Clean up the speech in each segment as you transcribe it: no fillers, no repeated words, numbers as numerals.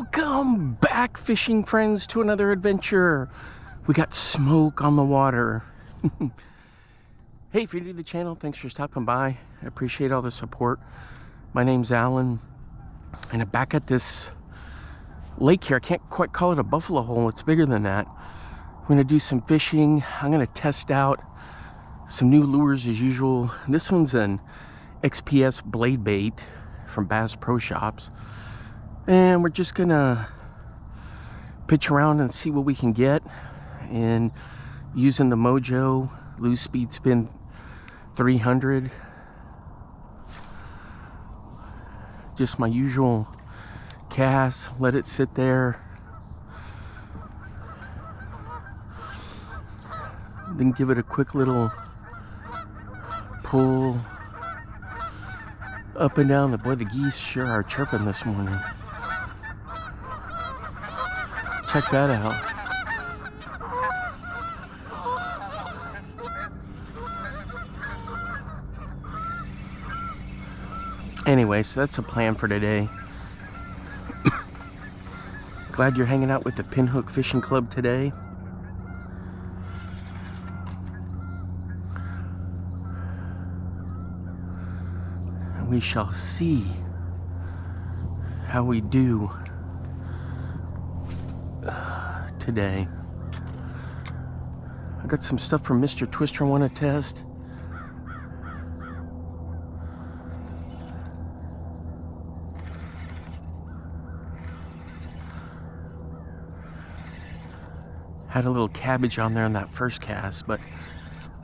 Welcome back, fishing friends, to another adventure. We got smoke on the water. Hey, if you're new to the channel, thanks for stopping by. I appreciate all the support. My name's Alan, and I'm back at this lake here. I can't quite call it a buffalo hole. It's bigger than that. I'm gonna do some fishing. I'm gonna test out some new lures as usual. This one's an XPS blade bait from Bass Pro Shops. And we're just gonna pitch around and see what we can get, and using the Mojo Loose Speed Spin 300, just my usual cast, let it sit there, then give it a quick little pull up and down. Boy, the geese sure are chirping this morning. Check that out. Anyway, so that's a plan for today. Glad you're hanging out with the Pinhook Fishing Club today. And we shall see how we do today. I got some stuff from Mr. Twister I want to test. Had a little cabbage on there on that first cast, but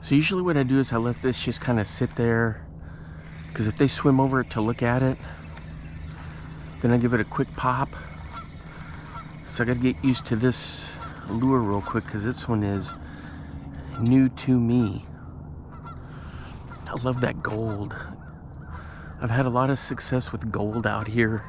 so usually what I do is I let this just kind of sit there, because if they swim over to look at it, then I give it a quick pop. So I gotta get used to this lure real quick, because this one is new to me. I love that gold. I've had a lot of success with gold out here.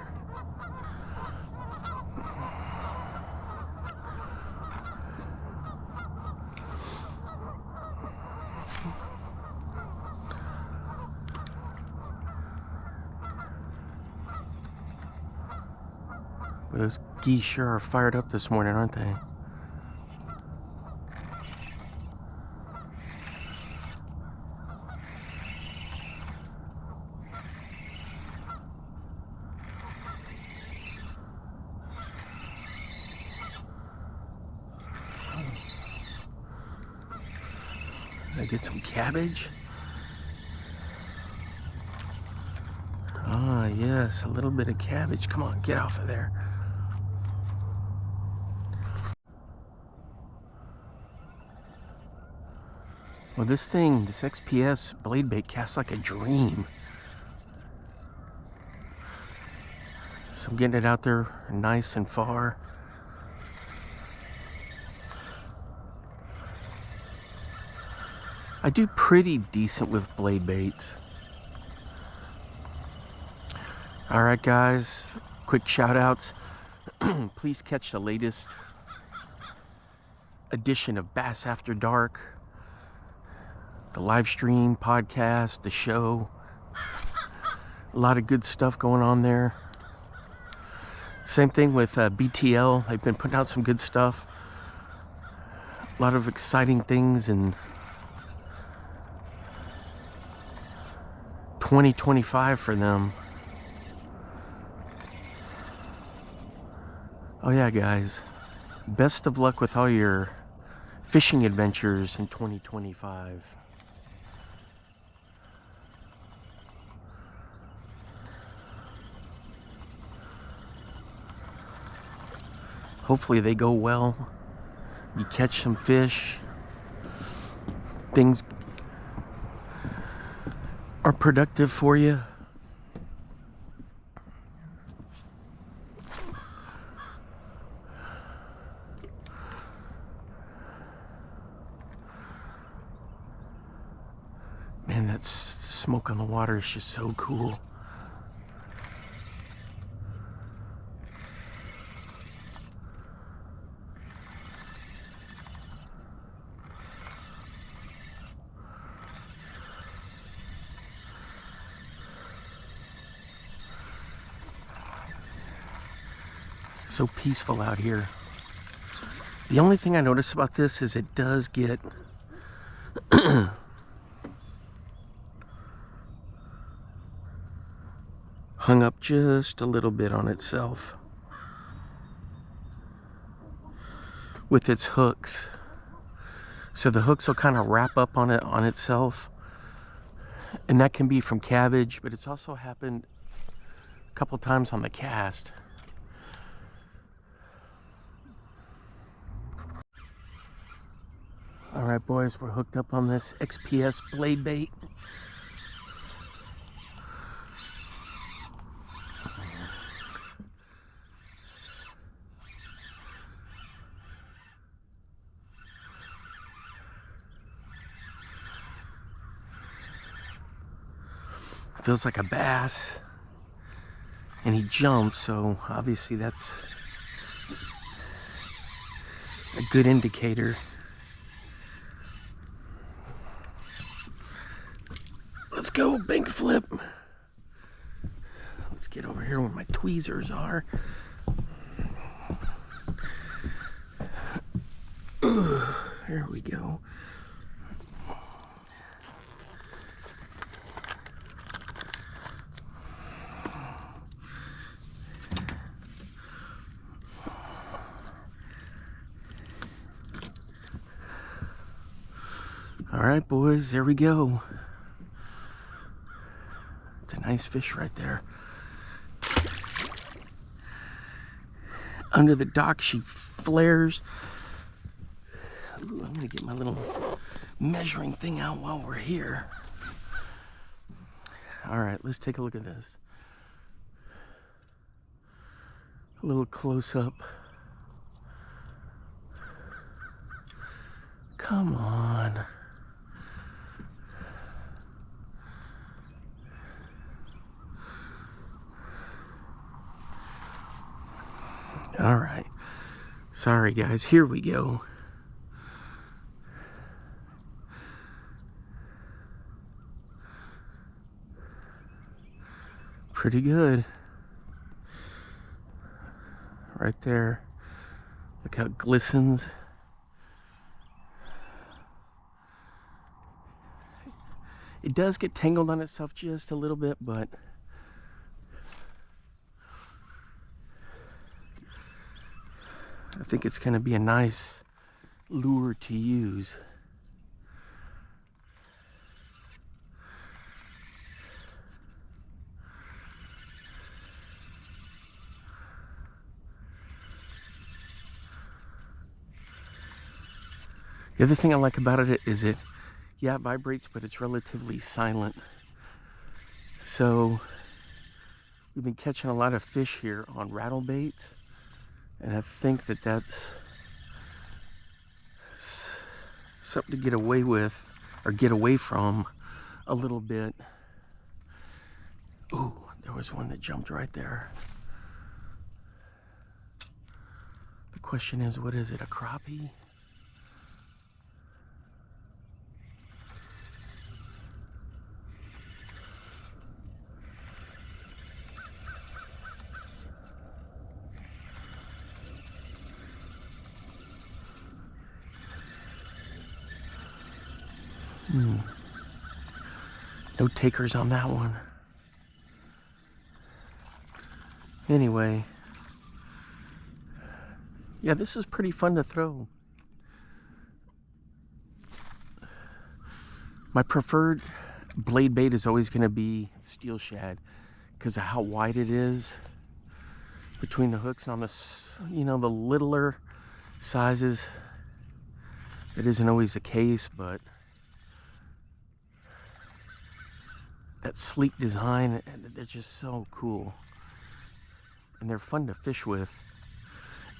Those geese sure are fired up this morning, aren't they? I get some cabbage. Ah, yes, a little bit of cabbage. Come on, get off of there. Well, this XPS blade bait casts like a dream. So I'm getting it out there nice and far. I do pretty decent with blade baits. Alright guys, quick shout outs. Please catch the latest edition of Bass After Dark. The live stream, podcast, the show. A lot of good stuff going on there. Same thing with BTL. They've been putting out some good stuff. A lot of exciting things in 2025 for them. Oh yeah, guys. Best of luck with all your fishing adventures in 2025. Hopefully they go well. You catch some fish. Things are productive for you. Man, that smoke on the water is just so cool. So peaceful out here. The only thing I notice about this is it does get hung up just a little bit on itself with its hooks. So the hooks will kind of wrap up on itself, and that can be from cabbage, but it's also happened a couple times on the cast. All right, boys, we're hooked up on this XPS blade bait. Feels like a bass, and he jumps, so obviously that's a good indicator. Let's go, bank flip. Let's get over here where my tweezers are. There we go. All right, boys, there we go. It's a nice fish right there. Under the dock, she flares. Ooh, I'm gonna get my little measuring thing out while we're here. All right, let's take a look at this. A little close up. Come on. All right. Sorry, guys. Here we go. Pretty good. Right there. Look how it glistens. It does get tangled on itself just a little bit, but I think it's going to be a nice lure to use. The other thing I like about it is it vibrates, but it's relatively silent. So we've been catching a lot of fish here on rattle baits, and I think that that's something to get away with, or get away from a little bit. Ooh, there was one that jumped right there. The question is, what is it, a crappie? No takers on that one. Anyway, yeah, this is pretty fun to throw. My preferred blade bait is always going to be steel shad because of how wide it is between the hooks. And on the, you know, the littler sizes, it isn't always the case, but that sleek design, they're just so cool, and they're fun to fish with,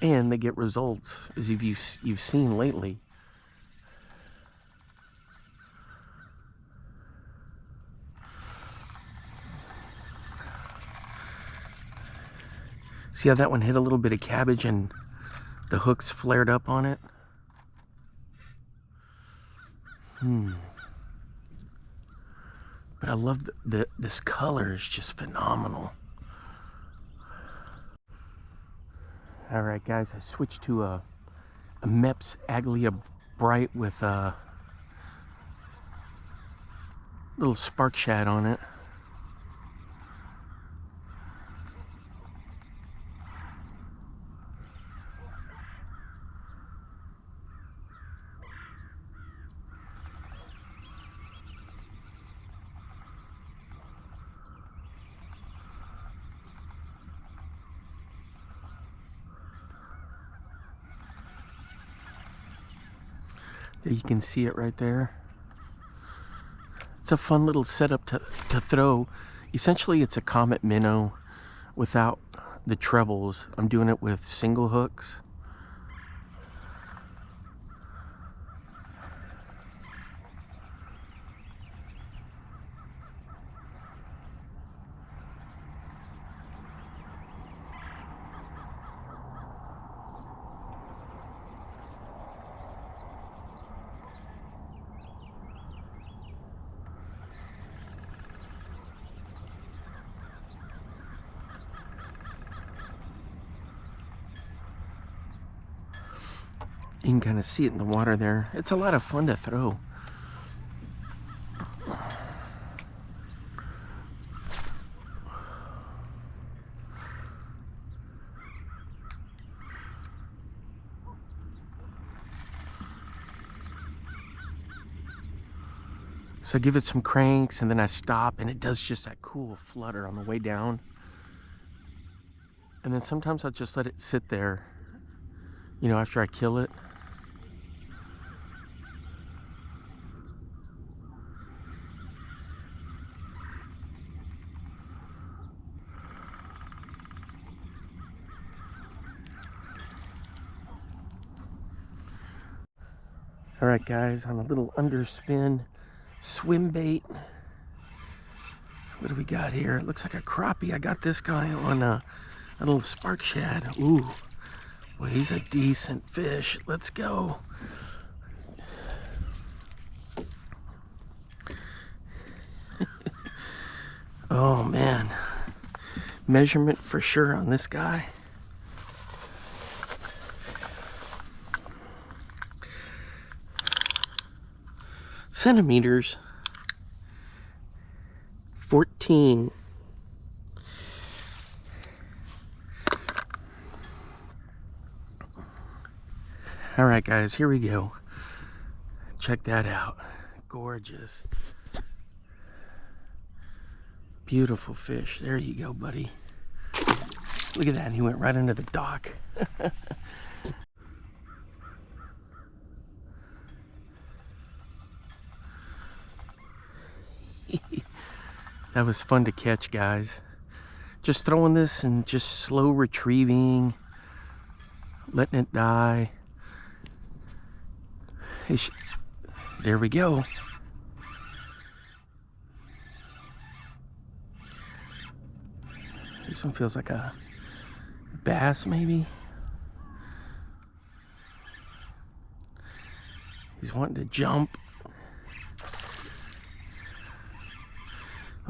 and they get results, as you've seen lately. See how that one hit a little bit of cabbage and the hooks flared up on it? But I love this color is just phenomenal. Alright guys, I switched to a Mepps Aglia Bright with a little spark shad on it. There you can see it right there. It's a fun little setup to throw. Essentially it's a Comet minnow without the trebles. I'm doing it with single hooks. You can kind of see it in the water there. It's a lot of fun to throw. So I give it some cranks and then I stop and it does just that cool flutter on the way down. And then sometimes I'll just let it sit there, you know, after I kill it. Alright guys, on a little underspin swim bait. What do we got here? It looks like a crappie. I got this guy on a little spark shad. Ooh, well, he's a decent fish. Let's go. Oh man, measurement for sure on this guy. Centimeters. 14. All right guys, here we go. Check that out. Gorgeous. Beautiful fish. There you go, buddy. Look at that. He went right under the dock. That was fun to catch, guys. Just throwing this and just slow retrieving, letting it die. There we go. This one feels like a bass, maybe. He's wanting to jump.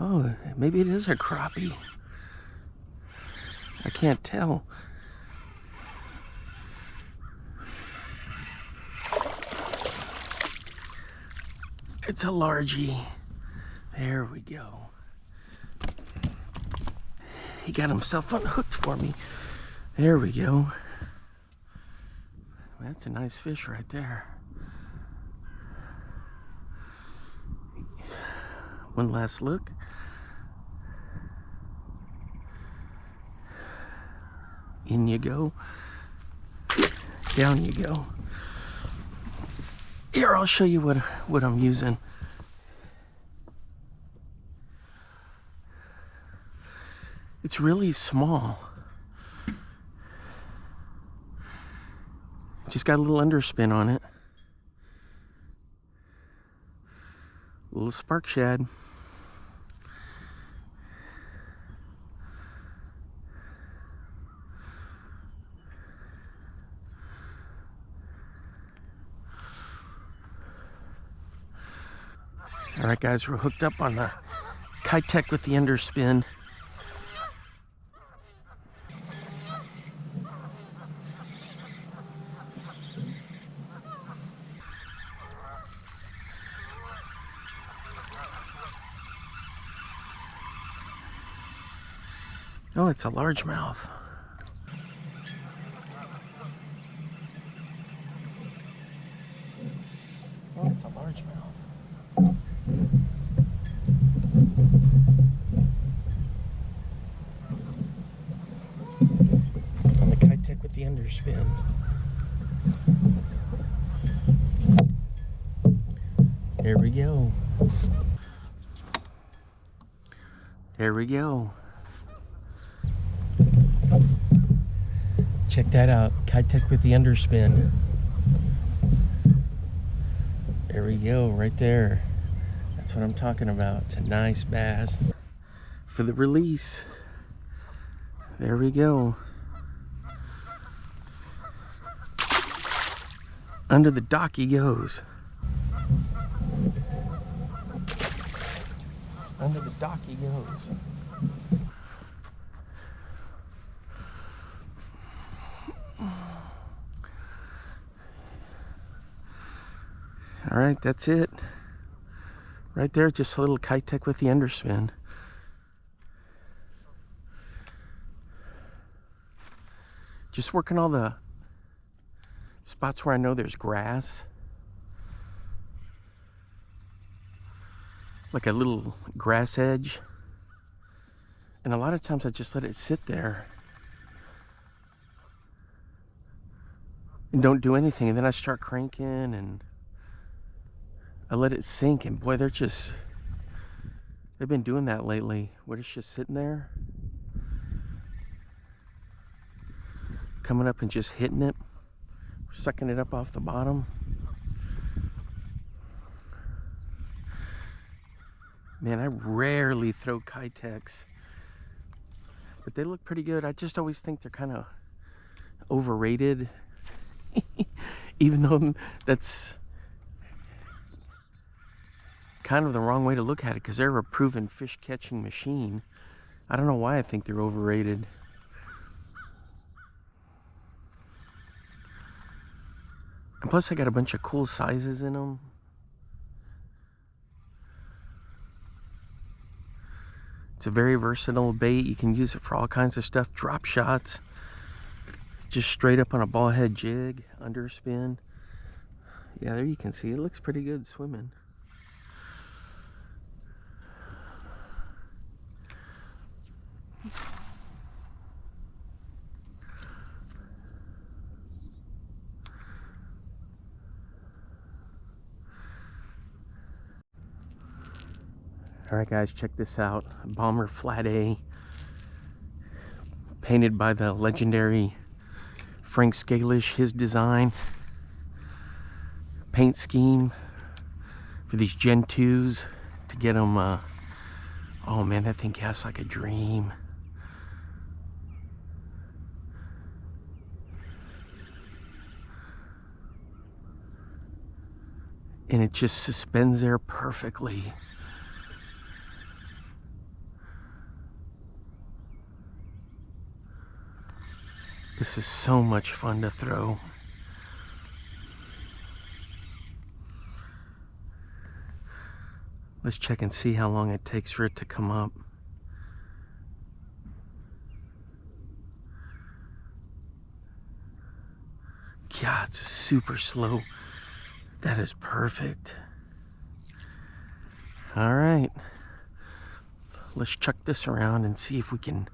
Oh, maybe it is a crappie. I can't tell. It's a largie. There we go. He got himself unhooked for me. There we go. That's a nice fish right there. One last look. In you go. Down you go. Here, I'll show you what I'm using. It's really small. Just got a little underspin on it. A little spark shad. All right, guys, we're hooked up on the Kitech with the underspin. Oh, it's a largemouth. Oh, it's a largemouth. On the Kitech with the underspin. There we go. There we go. Check that out. Kitech with the underspin. There we go, right there. That's what I'm talking about. It's a nice bass. For the release. There we go. Under the dock he goes. Under the dock he goes. All right, that's it. Right there, just a little Kitech with the underspin. Just working all the spots where I know there's grass. Like a little grass edge. And a lot of times I just let it sit there and don't do anything. And then I start cranking and I let it sink, and boy, they've been doing that lately, where it's just sitting there, coming up and just hitting it, sucking it up off the bottom. Man, I rarely throw Kitechs, but they look pretty good. I just always think they're kind of overrated, even though that's kind of the wrong way to look at it, because they're a proven fish catching machine. I don't know why I think they're overrated. And plus I got a bunch of cool sizes in them. It's a very versatile bait. You can use it for all kinds of stuff. Drop shots, just straight up on a ball head jig, underspin. Yeah, there you can see it looks pretty good swimming. Alright guys, check this out. Bomber Flat A, painted by the legendary Frank Scalish, his design. Paint scheme for these Gen 2s to get them, oh man, that thing casts like a dream. And it just suspends there perfectly. This is so much fun to throw. Let's check and see how long it takes for it to come up. God, it's super slow. That is perfect. All right. Let's chuck this around and see if we can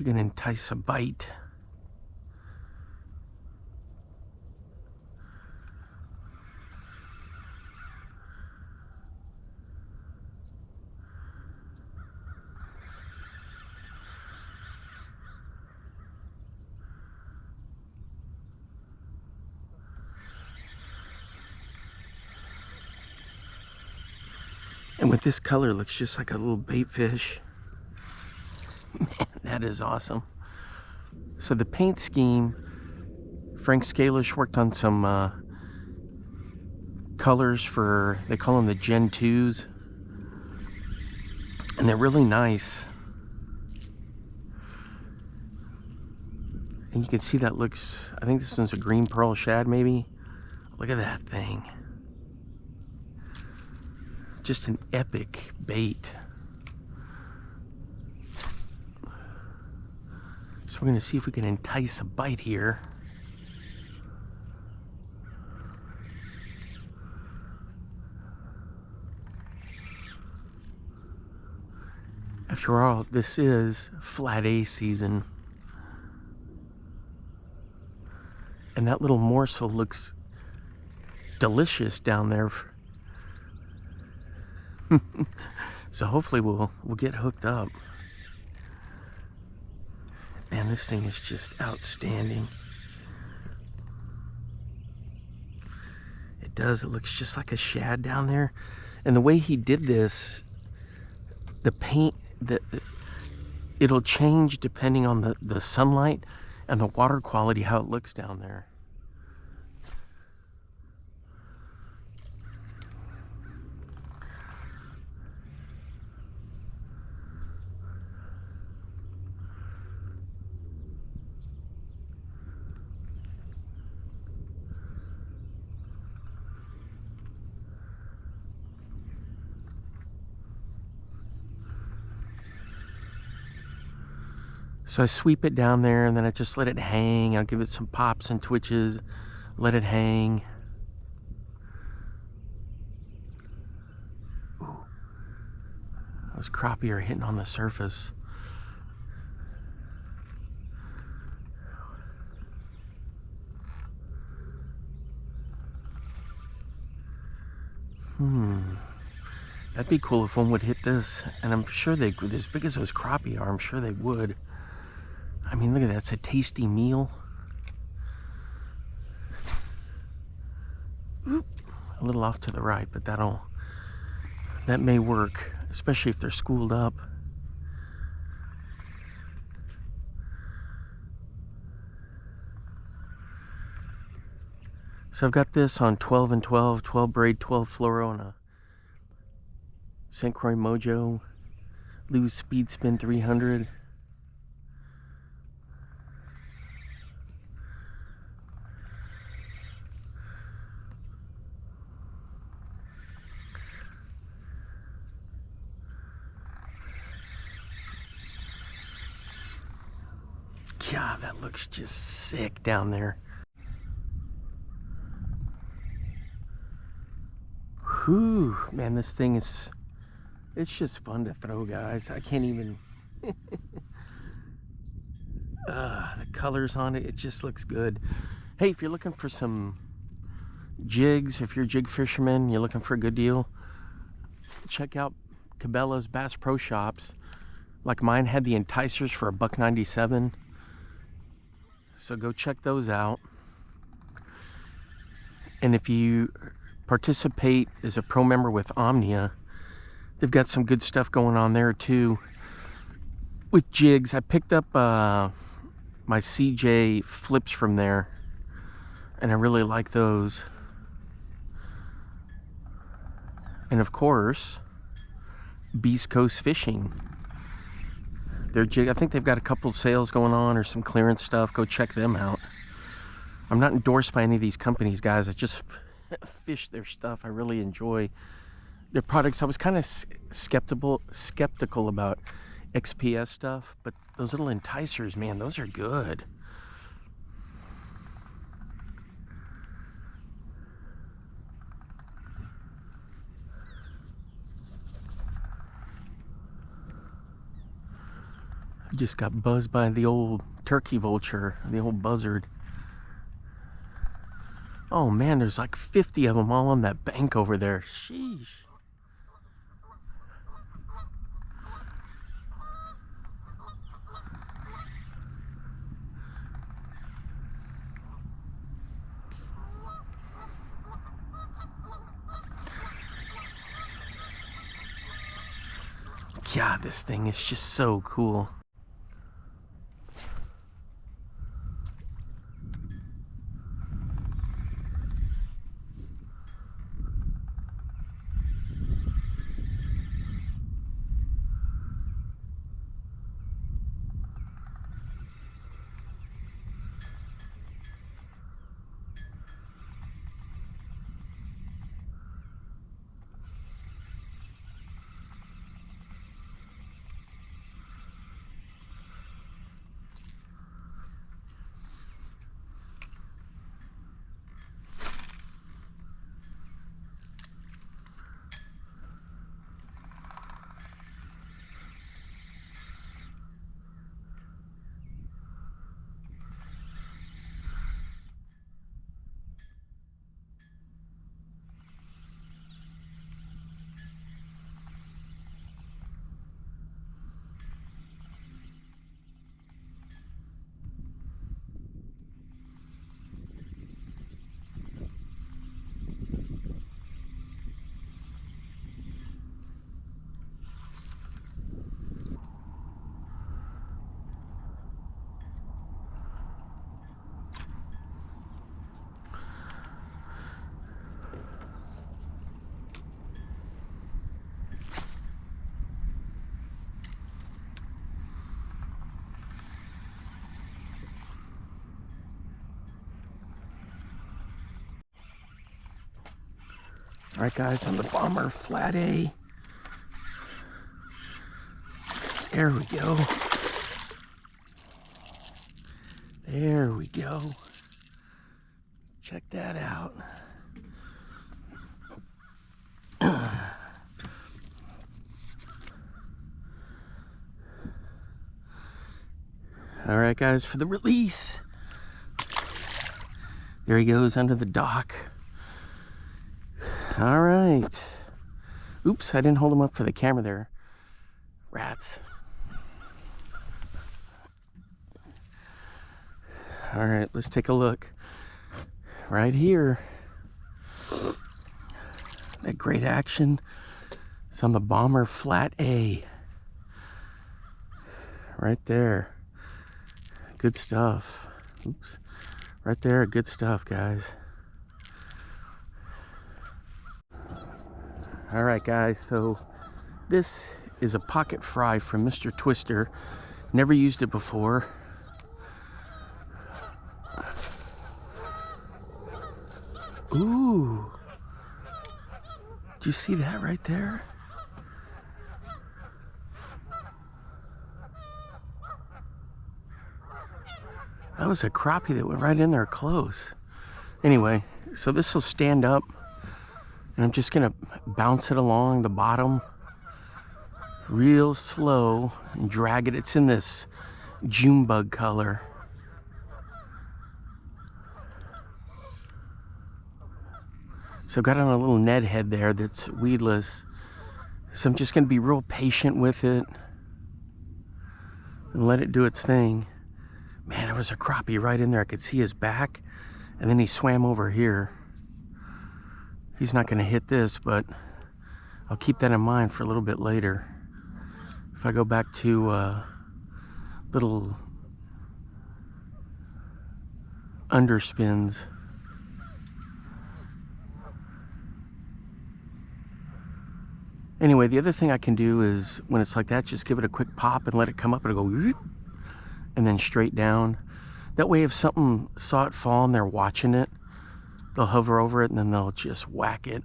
entice a bite. And with this color, it looks just like a little bait fish. Man, that is awesome. So the paint scheme, Frank Scalish worked on some colors for, they call them the Gen 2s. And they're really nice. And you can see that looks, I think this one's a Green Pearl Shad maybe. Look at that thing. just an epic bait. So we're going to see if we can entice a bite here. After all, this is flat A season. And that little morsel looks delicious down there. So hopefully we'll get hooked up. Man, this thing is just outstanding. It does. It looks just like a shad down there. And the way he did this, the paint, it'll change depending on the sunlight and the water quality, how it looks down there. So I sweep it down there and then I just let it hang. I'll give it some pops and twitches, let it hang. Ooh. Those crappie are hitting on the surface. That'd be cool if one would hit this. And I'm sure they would. As big as those crappie are, I'm sure they would. I mean, look at that. It's a tasty meal. Oop. A little off to the right, but that may work, especially if they're schooled up. So I've got this on 12 and 12, 12 braid, 12 fluoro, and a St. Croix Mojo Lose Speed Spin 300. God, that looks just sick down there. Whew, man, this thing is, it's just fun to throw, guys. I can't even, the colors on it, it just looks good. Hey, if you're looking for some jigs, if you're a jig fisherman, you're looking for a good deal, check out Cabela's Bass Pro Shops. Like mine had the enticers for $1.97. So go check those out. And if you participate as a pro member with Omnia, they've got some good stuff going on there too. With jigs, I picked up my CJ flips from there, and I really like those. And of course, Beast Coast Fishing. Their jig, I think they've got a couple sales going on or some clearance stuff. Go check them out. I'm not endorsed by any of these companies, guys. I just fish their stuff. I really enjoy their products. I was kind of skeptical about XPS stuff, but those little enticers, man, those are good. I just got buzzed by the old turkey vulture, the old buzzard. Oh man, there's like 50 of them all on that bank over there. Sheesh. God, this thing is just so cool. All right, guys, on the bomber flat A. There we go. There we go. Check that out. All right, guys, for the release. There he goes under the dock. All right. Oops, I didn't hold him up for the camera there. Rats. All right, let's take a look. Right here. That great action. It's on the bomber flat A. Right there. Good stuff. Oops. Right there, good stuff, guys. All right, guys, so this is a pocket fry from Mr. Twister. Never used it before. Ooh. Did you see that right there? That was a crappie that went right in there close. Anyway, so this will stand up, and I'm just gonna bounce it along the bottom real slow and drag it. It's in this June bug color. So I've got on a little Ned head there that's weedless. So I'm just gonna be real patient with it and let it do its thing. Man, there was a crappie right in there. I could see his back, and then he swam over here. He's not gonna hit this, but I'll keep that in mind for a little bit later. If I go back to little underspins. Anyway, the other thing I can do is, when it's like that, just give it a quick pop and let it come up and go, and then straight down. That way, if something saw it fall and they're watching it, they'll hover over it and then they'll just whack it.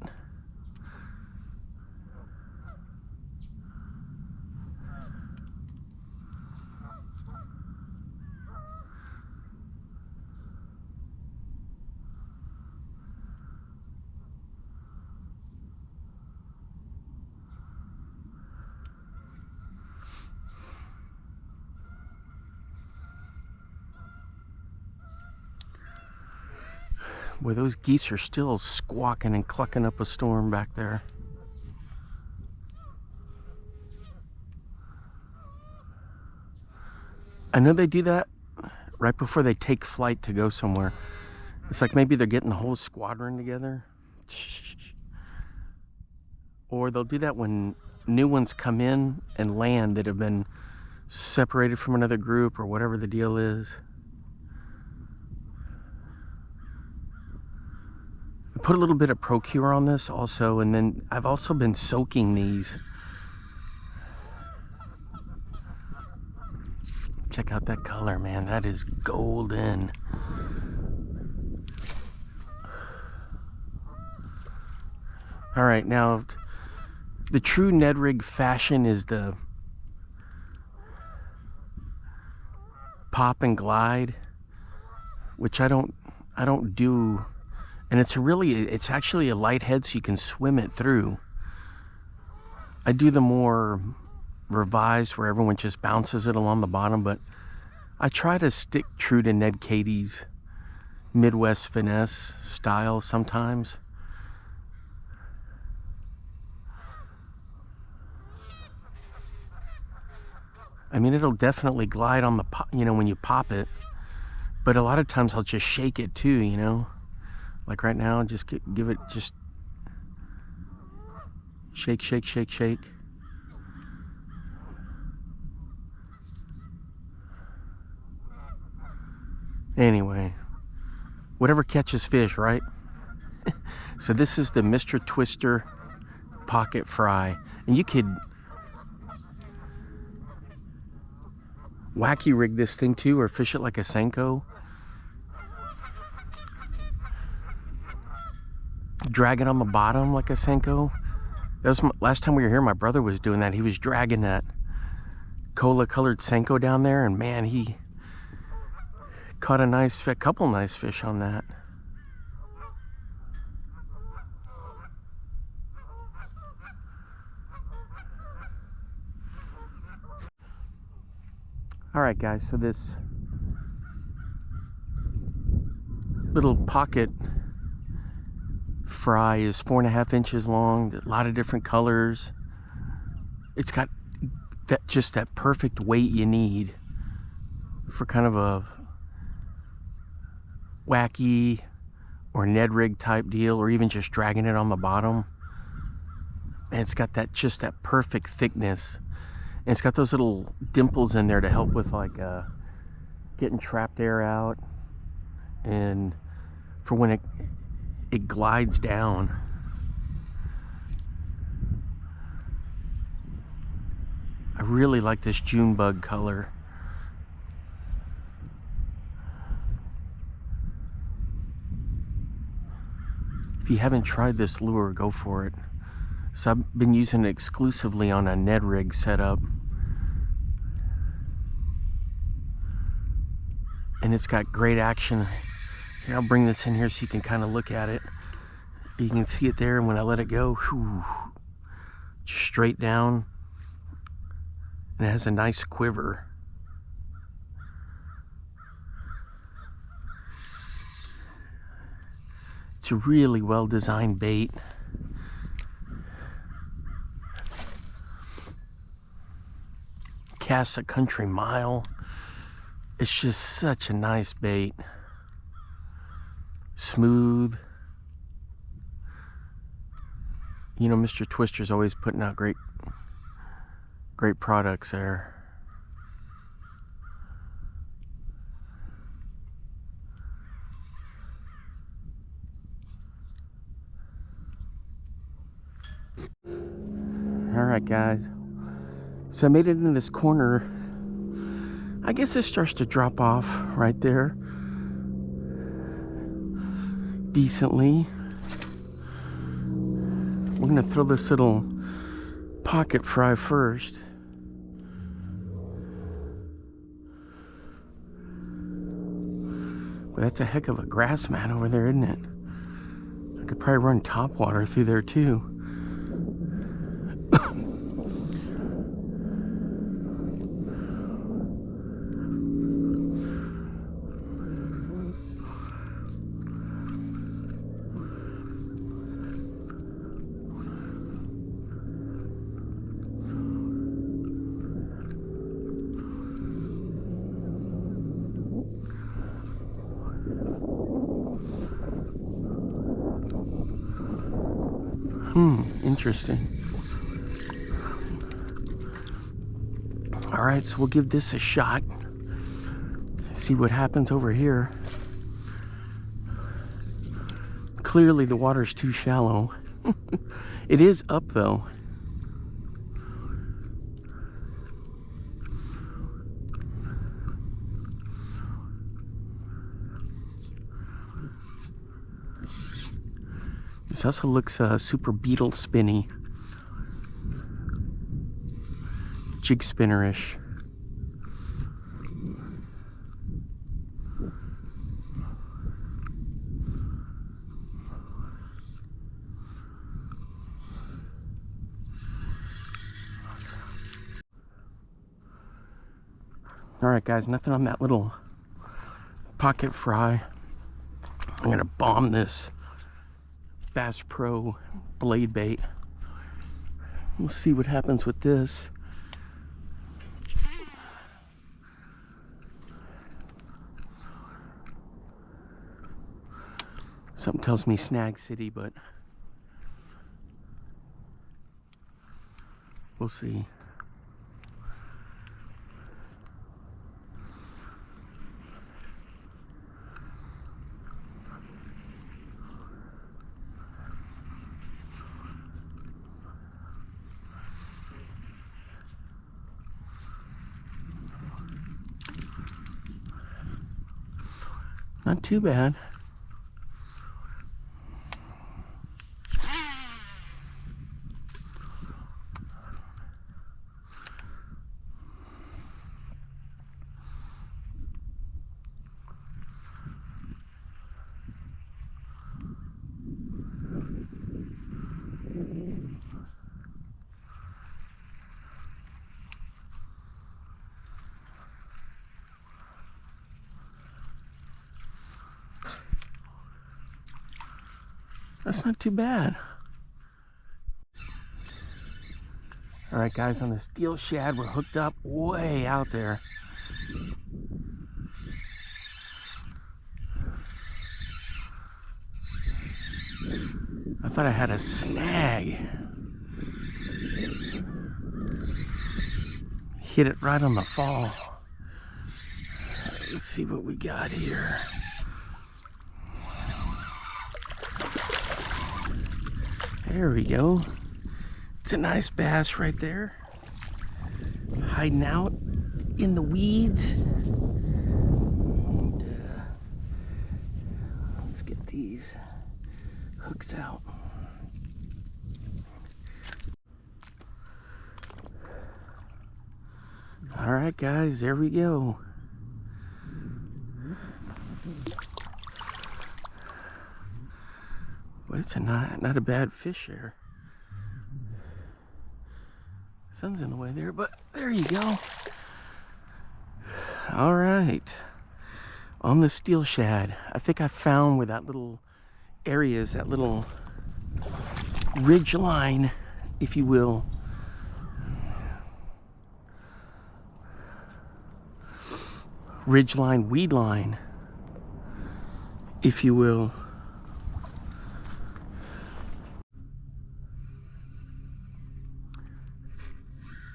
Boy, those geese are still squawking and clucking up a storm back there. I know they do that right before they take flight to go somewhere. It's like maybe they're getting the whole squadron together. Or they'll do that when new ones come in and land that have been separated from another group or whatever the deal is. Put a little bit of Procure on this also, and then I've also been soaking these. Check out that color, man. That is golden. All right, now the true Ned rig fashion is the pop and glide, which I don't do. And it's actually a light head, so you can swim it through. I do the more revised where everyone just bounces it along the bottom, but I try to stick true to Ned Katie's Midwest finesse style sometimes. I mean, it'll definitely glide on the pop, you know, when you pop it, but a lot of times I'll just shake it too, you know. Like right now, just give it, just shake, shake, shake, shake. Anyway, whatever catches fish, right? So this is the Mr. Twister pocket fry. And you could wacky rig this thing too, or fish it like a Senko. drag it on the bottom like a Senko. That was last time we were here, my brother was doing that. He was dragging that cola colored Senko down there, and man, he caught a couple nice fish on that. Alright guys, so this little pocket fry is 4.5 inches long, a lot of different colors. It's got just that perfect weight you need for kind of a wacky or Ned rig type deal, or even just dragging it on the bottom. And it's got just that perfect thickness. And it's got those little dimples in there to help with like getting trapped air out, and for when it glides down. I really like this June bug color. If you haven't tried this lure, go for it. So I've been using it exclusively on a Ned rig setup. And it's got great action. Here, I'll bring this in here so you can kind of look at it. You can see it there, and when I let it go, whew, just straight down. And it has a nice quiver. It's a really well designed bait. Casts a country mile. It's just such a nice bait. Smooth. You know, Mr. Twister's always putting out great products there. Alright guys, so I made it into this corner. I guess it starts to drop off right there decently. We're gonna throw this little pocket fry first. But that's a heck of a grass mat over there, isn't it? I could probably run top water through there too. Interesting. Alright, so we'll give this a shot. See what happens over here. Clearly the water's too shallow. It is up though. This also looks super beetle spinny. Jig spinnerish. Alright guys, nothing on that little pocket fry. I'm gonna bomb this Bass Pro blade bait. We'll see what happens with this. Something tells me Snag City, but we'll see. Not too bad. That's not too bad. All right, guys, on the steel shad, we're hooked up way out there. I thought I had a snag. Hit it right on the fall. Let's see what we got here. There we go. It's a nice bass right there. Hiding out in the weeds. And, let's get these hooks out. All right, guys, there we go. Well, it's not a bad fish there. Sun's in the way there, but there you go. All right, on the steel shad, I think I found where that little area is, that little ridge line, if you will. Ridge line, weed line, if you will.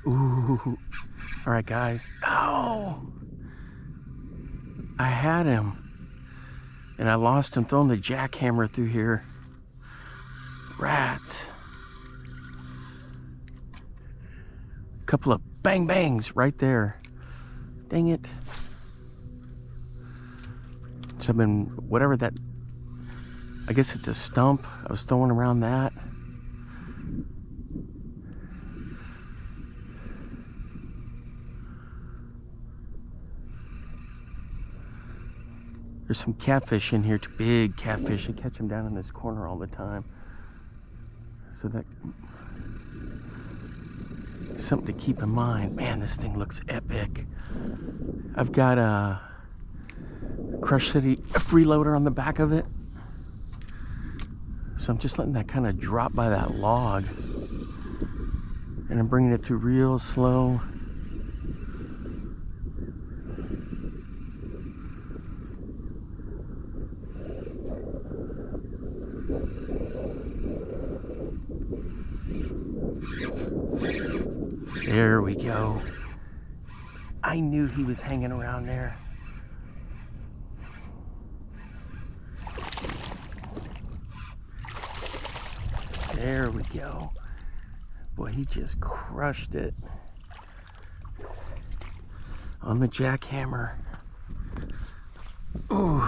Ooh. All right, guys. Oh, I had him and I lost him throwing the jackhammer through here. Rats. Couple of bang bangs right there. Dang it. So I've been, whatever that, I guess it's a stump. I was throwing around that. There's some catfish in here, too, big catfish. I catch them down in this corner all the time. So that, something to keep in mind. Man, this thing looks epic. I've got a Crush City freeloader on the back of it. So I'm just letting that kind of drop by that log. And I'm bringing it through real slow. There we go. I knew he was hanging around there. There we go. Boy, he just crushed it on the jackhammer. Ooh.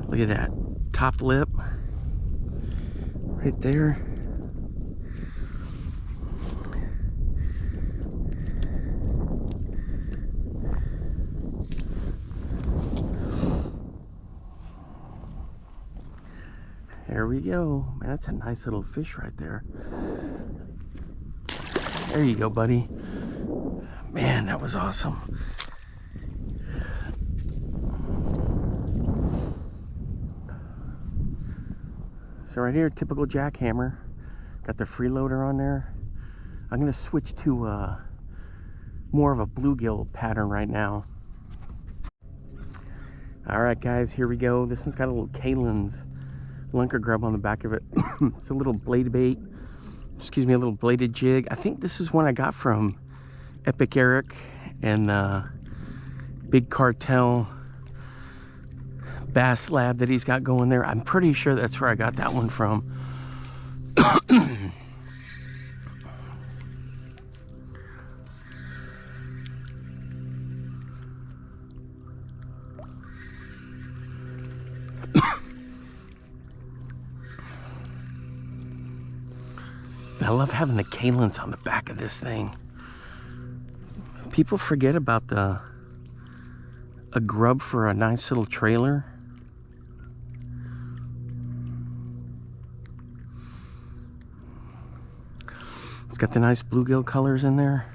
Look at that top lip right there. There we go. Man, that's a nice little fish right there. There you go, buddy. Man, that was awesome. So right here, typical jackhammer. Got the freeloader on there. I'm gonna switch to more of a bluegill pattern right now. All right, guys, here we go. This one's got a little Kalen's lunker grub on the back of it. It's a little blade bait. Excuse me, a little bladed jig. I think this is one I got from Epic Eric and Big Cartel Bass Lab that he's got going there. I'm pretty sure that's where I got that one from. I love having the Kalen's on the back of this thing. People forget about a grub for a nice little trailer. Got the nice bluegill colors in there.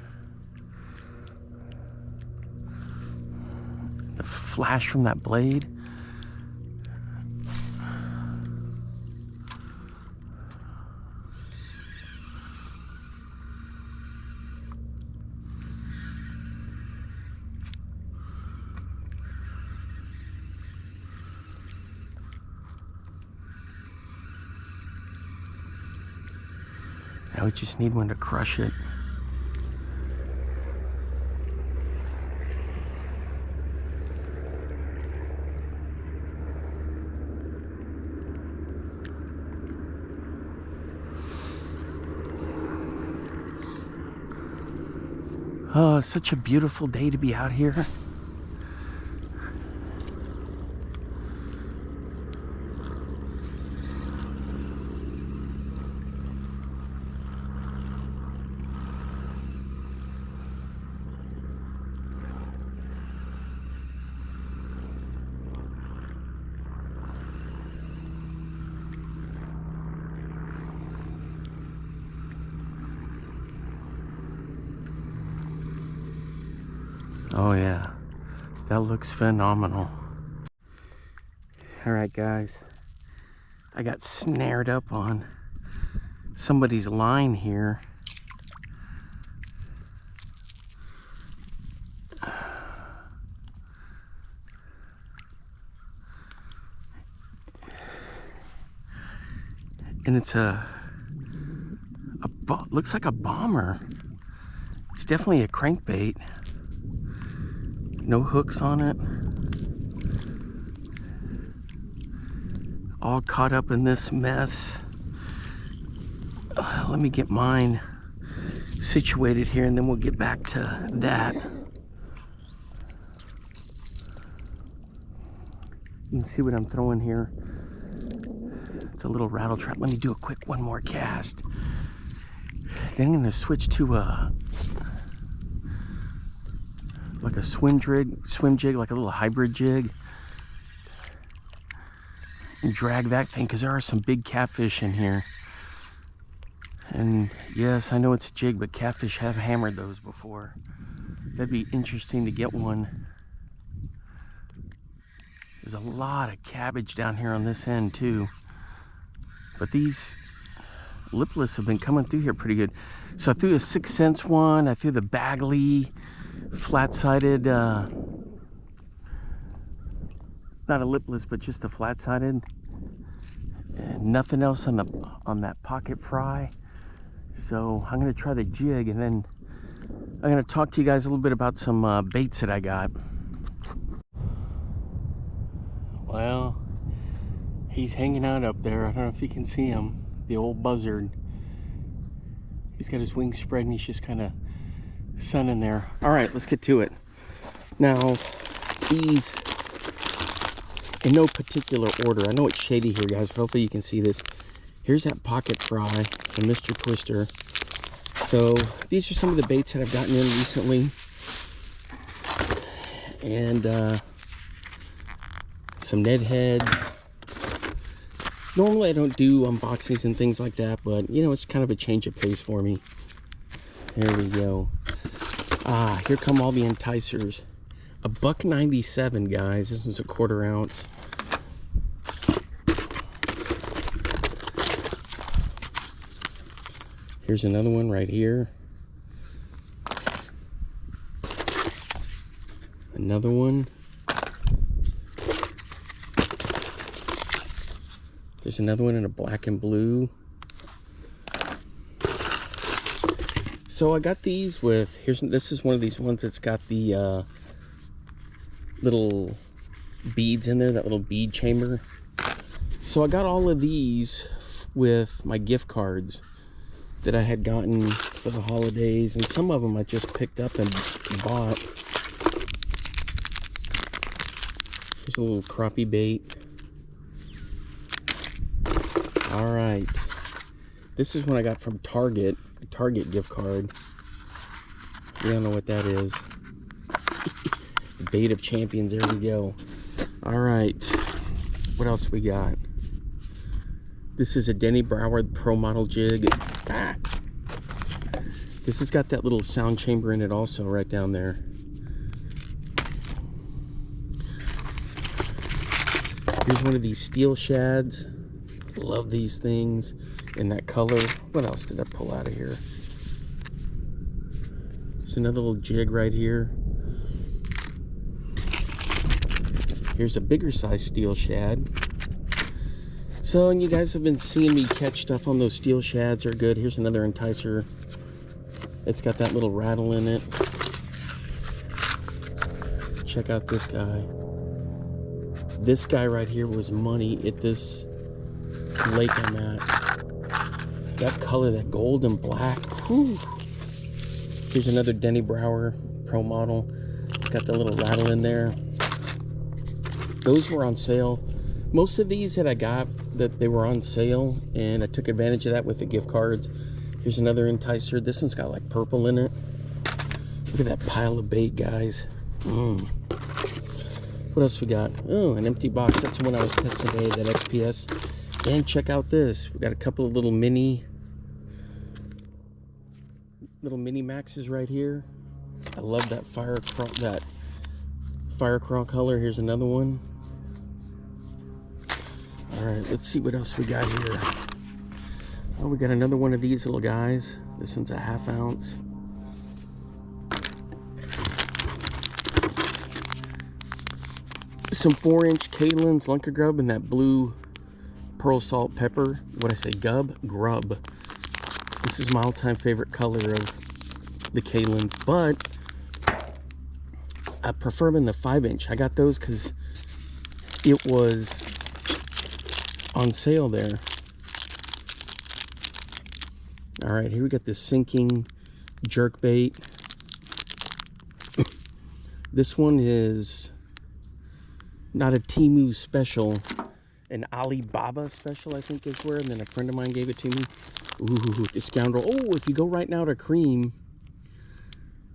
The flash from that blade. Now we just need one to crush it. Oh, it's such a beautiful day to be out here. Oh yeah, that looks phenomenal. All right guys, I got snared up on somebody's line here. And it's looks like a bomber. It's definitely a crankbait. No hooks on it. All caught up in this mess. Let me get mine situated here and then we'll get back to that. You can see what I'm throwing here. It's a little rattle trap. Let me do a quick one more cast. Then I'm gonna switch to like a swim jig, like a little hybrid jig, and drag that thing because there are some big catfish in here. And yes, I know it's a jig, but catfish have hammered those before. That'd be interesting to get one. There's a lot of cabbage down here on this end too, but these lipless have been coming through here pretty good. So I threw a 6 cents one. I threw the Bagley flat-sided, not a lipless, but just a flat-sided. And nothing else on that pocket fry. So I'm gonna try the jig, and then I'm gonna talk to you guys a little bit about some baits that I got. Well, he's hanging out up there. I don't know if you can see him, the old buzzard. He's got his wings spread and he's just kind of sunning there. All right, let's get to it. Now, these, in no particular order. I know it's shady here, guys, but hopefully you can see this. Here's that pocket fry from Mr. Twister. So these are some of the baits that I've gotten in recently. And some Ned heads. Normally I don't do unboxings and things like that, but you know, it's kind of a change of pace for me. There we go. Ah, here come all the enticers. A $1.97, guys. This was a 1/4 ounce. Here's another one right here. Another one. There's another one in a black and blue. So I got these with, this is one of these ones that's got the little beads in there, that little bead chamber. So I got all of these with my gift cards that I had gotten for the holidays, and some of them I just picked up and bought. Here's a little crappie bait. All right, this is one I got from Target, a Target gift card. We don't know what that is. The bait of champions, there we go. All right, what else we got? This is a Denny Broward Pro Model jig. Ah. This has got that little sound chamber in it also, right down there. Here's one of these steel shads. Love these things in that color. What else did I pull out of here? There's another little jig right here. Here's a bigger size steel shad. So, and you guys have been seeing me catch stuff on those steel shads are good. Here's another enticer. It's got that little rattle in it. Check out this guy. This guy right here was money at this lake I'm at. That color, that gold and black. Whew. Here's another Denny Brower Pro model. It's got the little rattle in there. Those were on sale. Most of these that I got, that they were on sale, and I took advantage of that with the gift cards. Here's another enticer. This one's got like purple in it. Look at that pile of bait, guys. What else we got? Oh, an empty box. That's the one I was testing today, that XPS. And check out this. We got a couple of little mini maxes right here. I love that fire crawl color. Here's another one. All right, let's see what else we got here. Oh, we got another one of these little guys. This one's a 1/2 ounce. Some 4-inch Kalins Lunker Grub and that blue pearl salt pepper. What I say, grub. This is my all-time favorite color of the Kalins, but I prefer them in the 5-inch. I got those because it was on sale there. All right, here we got this sinking jerk bait. This one is not a Temu special, an Alibaba special, I think is where, and then a friend of mine gave it to me. Ooh, the scoundrel. Oh, if you go right now to Cream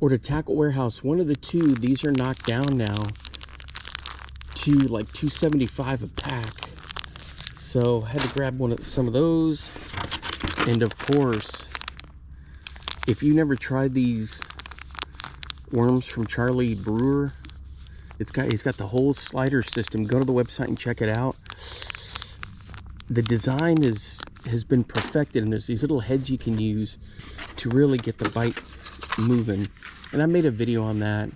or to Tackle Warehouse, one of the two, these are knocked down now to like $2.75 a pack. So I had to grab some of those. And of course, if you never tried these worms from Charlie Brewer, he's got the whole slider system. Go to the website and check it out. The design has been perfected, and there's these little heads you can use to really get the bite moving. And I made a video on that.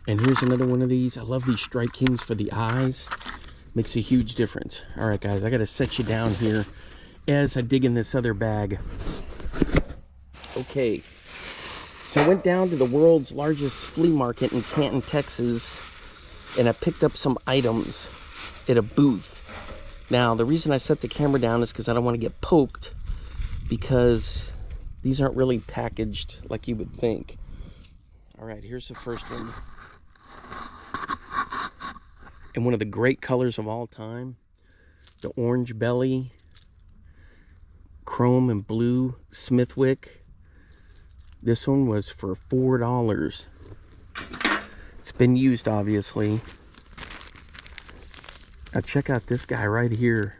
And here's another one of these. I love these Strike Kings for the eyes. Makes a huge difference. All right, guys, I got to set you down here as I dig in this other bag. Okay, so I went down to the world's largest flea market in Canton, Texas, and I picked up some items at a booth. Now, the reason I set the camera down is because I don't want to get poked, because these aren't really packaged like you would think. All right, here's the first one. And one of the great colors of all time, the orange belly, chrome and blue Smithwick. This one was for $4. It's been used, obviously. Now check out this guy right here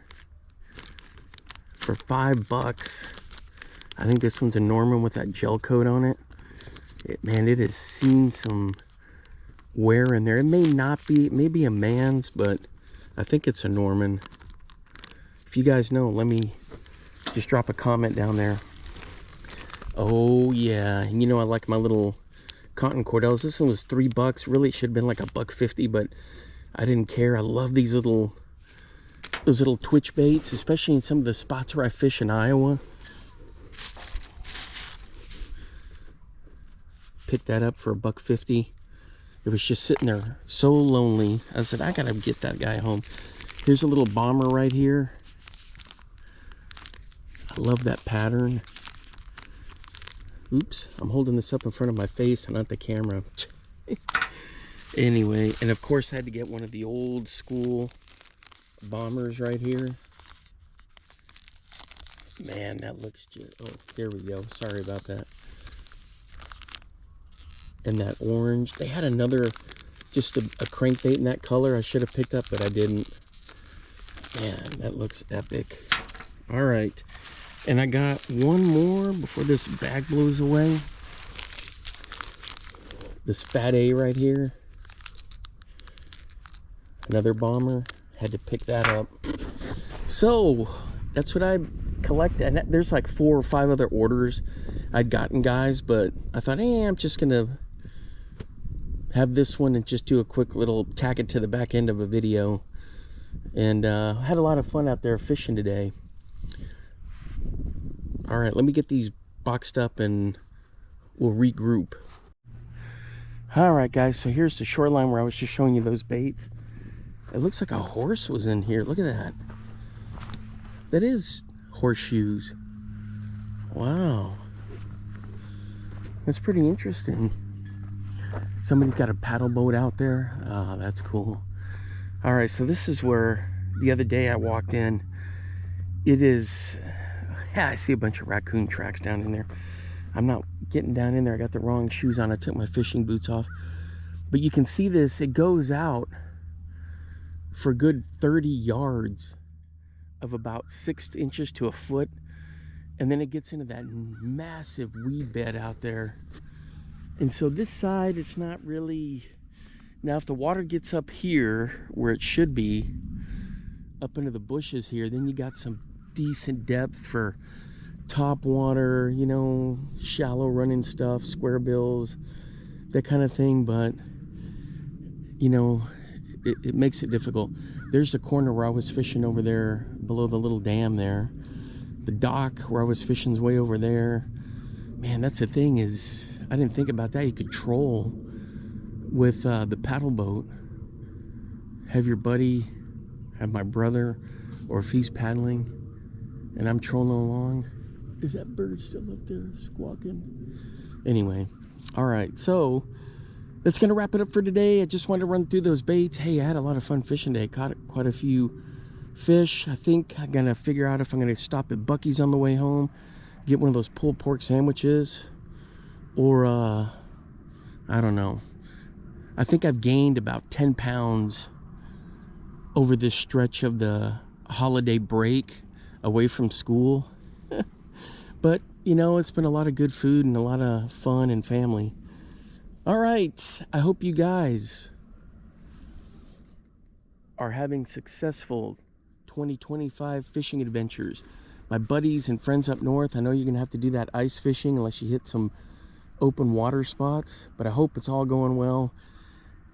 for $5. I think this one's a Norman with that gel coat on it. Man, it has seen some wear in there. It may not be, it may be a man's, but I think it's a Norman. If you guys know, let me just drop a comment down there. Oh yeah, and you know I like my little cotton cordels. This one was $3. Really, it should have been like $1.50, but I didn't care. I love these those little twitch baits, especially in some of the spots where I fish in Iowa. Picked that up for $1.50. It was just sitting there so lonely. I said, I gotta get that guy home. Here's a little bomber right here. I love that pattern. Oops, I'm holding this up in front of my face and not the camera. Anyway, and of course I had to get one of the old school bombers right here. Man, that looks just, oh, there we go. Sorry about that. And that orange. They had another, just a crankbait in that color I should have picked up, but I didn't. Man, that looks epic. All right. And I got one more before this bag blows away. This fat A right here. Another bomber. Had to pick that up. So that's what I collected. And there's like 4 or 5 other orders I'd gotten, guys, but I thought, hey, I'm just gonna have this one and just do a quick little tack it to the back end of a video. And had a lot of fun out there fishing today. All right, let me get these boxed up and we'll regroup. All right, guys, so here's the shoreline where I was just showing you those baits. It looks like a horse was in here. Look at that. That is horseshoes. Wow. That's pretty interesting. Somebody's got a paddle boat out there. Oh, that's cool. All right, so this is where the other day I walked in. It is, yeah, I see a bunch of raccoon tracks down in there. I'm not getting down in there. I got the wrong shoes on. I took my fishing boots off. But you can see this. It goes out for a good 30 yards of about 6 inches to a foot. And then it gets into that massive weed bed out there. And so this side, it's not really... Now, if the water gets up here, where it should be, up into the bushes here, then you got some decent depth for top water, you know, shallow running stuff, square bills, that kind of thing. But, you know, it makes it difficult. There's the corner where I was fishing over there, below the little dam there. The dock where I was fishing is way over there. Man, that's the thing is, I didn't think about that. You could troll with the paddle boat. Have your buddy, have my brother, or if he's paddling and I'm trolling along. Is that bird still up there squawking? Anyway, all right, so that's gonna wrap it up for today. I just wanted to run through those baits. Hey, I had a lot of fun fishing today. Caught quite a few fish. I think I'm gonna figure out if I'm gonna stop at Buc-ee's on the way home, get one of those pulled pork sandwiches, or I don't know. I think I've gained about 10 pounds over this stretch of the holiday break away from school. But, you know, it's been a lot of good food and a lot of fun and family. All right. I hope you guys are having successful 2025 fishing adventures. My buddies and friends up north, I know you're going to have to do that ice fishing unless you hit some open water spots. But I hope it's all going well.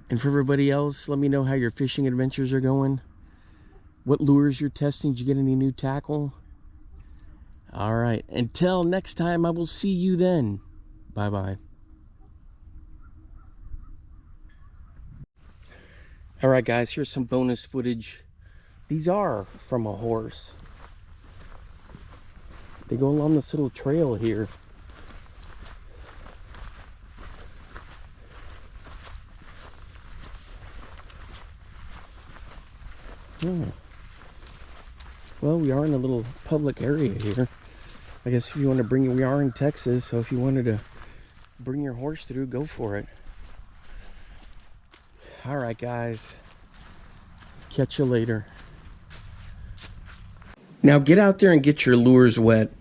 And for everybody else, let me know how your fishing adventures are going. What lures you're testing. Did you get any new tackle? All right. Until next time, I will see you then. Bye-bye. All right, guys. Here's some bonus footage. These are from a horse. They go along this little trail here. Hmm. Well, we are in a little public area here. I guess if you want to bring it, we are in Texas, so if you wanted to bring your horse through, go for it. All right, guys. Catch you later. Now get out there and get your lures wet.